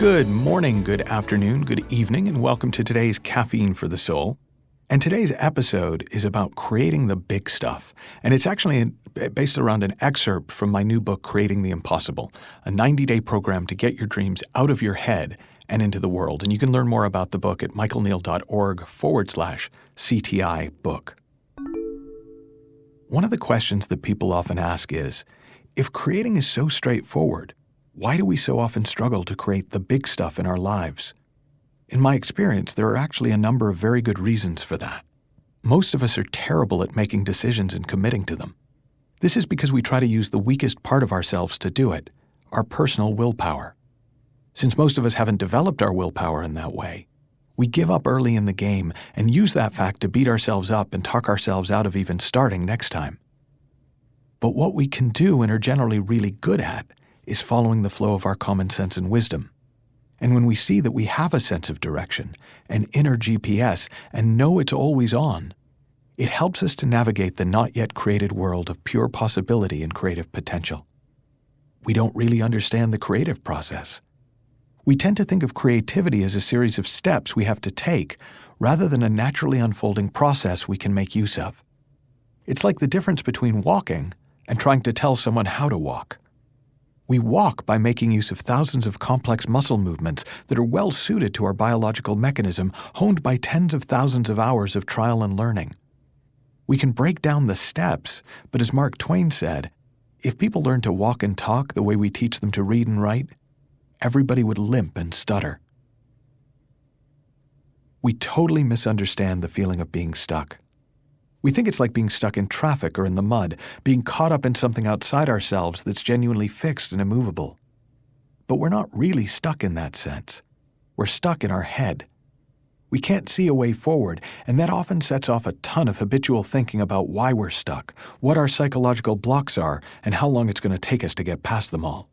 Good morning, good afternoon, good evening, and welcome to today's Caffeine for the Soul. And today's episode is about creating the big stuff. And it's actually based around an excerpt from my new book, Creating the Impossible, a 90-day program to get your dreams out of your head and into the world. And you can learn more about the book at michaelneill.org/CTI book. One of the questions that people often ask is, if creating is so straightforward, why do we so often struggle to create the big stuff in our lives? In my experience, there are actually a number of very good reasons for that. Most of us are terrible at making decisions and committing to them. This is because we try to use the weakest part of ourselves to do it, our personal willpower. Since most of us haven't developed our willpower in that way, we give up early in the game and use that fact to beat ourselves up and talk ourselves out of even starting next time. But what we can do and are generally really good at is following the flow of our common sense and wisdom. And when we see that we have a sense of direction, an inner GPS, and know it's always on, it helps us to navigate the not yet created world of pure possibility and creative potential. We don't really understand the creative process. We tend to think of creativity as a series of steps we have to take, rather than a naturally unfolding process we can make use of. It's like the difference between walking and trying to tell someone how to walk. We walk by making use of thousands of complex muscle movements that are well suited to our biological mechanism, honed by tens of thousands of hours of trial and learning. We can break down the steps, but as Mark Twain said, if people learned to walk and talk the way we teach them to read and write, everybody would limp and stutter. We totally misunderstand the feeling of being stuck. We think it's like being stuck in traffic or in the mud, being caught up in something outside ourselves that's genuinely fixed and immovable. But we're not really stuck in that sense. We're stuck in our head. We can't see a way forward, and that often sets off a ton of habitual thinking about why we're stuck, what our psychological blocks are, and how long it's going to take us to get past them all.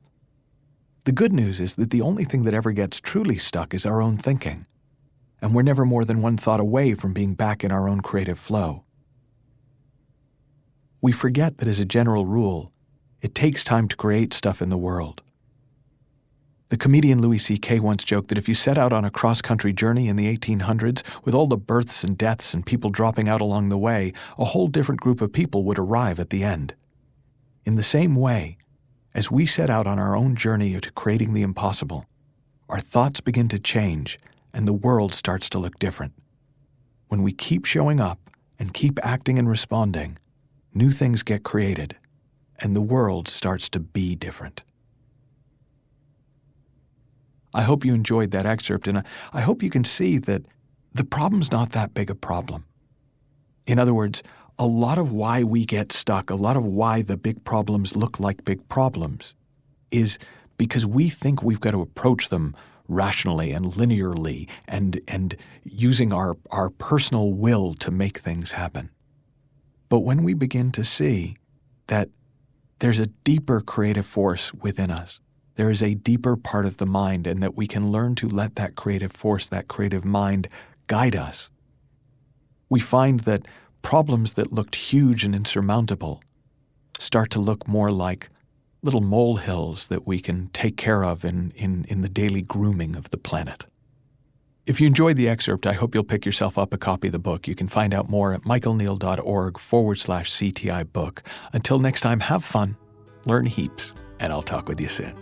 The good news is that the only thing that ever gets truly stuck is our own thinking. And we're never more than one thought away from being back in our own creative flow. We forget that as a general rule, it takes time to create stuff in the world. The comedian Louis C.K. once joked that if you set out on a cross-country journey in the 1800s, with all the births and deaths and people dropping out along the way, a whole different group of people would arrive at the end. In the same way, as we set out on our own journey to creating the impossible, our thoughts begin to change and the world starts to look different. When we keep showing up and keep acting and responding, new things get created, and the world starts to be different. I hope you enjoyed that excerpt, and I hope you can see that the problem's not that big a problem. In other words, a lot of why we get stuck, a lot of why the big problems look like big problems, is because we think we've got to approach them rationally and linearly and using our personal will to make things happen. But when we begin to see that there's a deeper creative force within us, there is a deeper part of the mind, and that we can learn to let that creative force, that creative mind, guide us, we find that problems that looked huge and insurmountable start to look more like little molehills that we can take care of in the daily grooming of the planet. If you enjoyed the excerpt, I hope you'll pick yourself up a copy of the book. You can find out more at michaelneill.org/CTI book. Until next time, have fun, learn heaps, and I'll talk with you soon.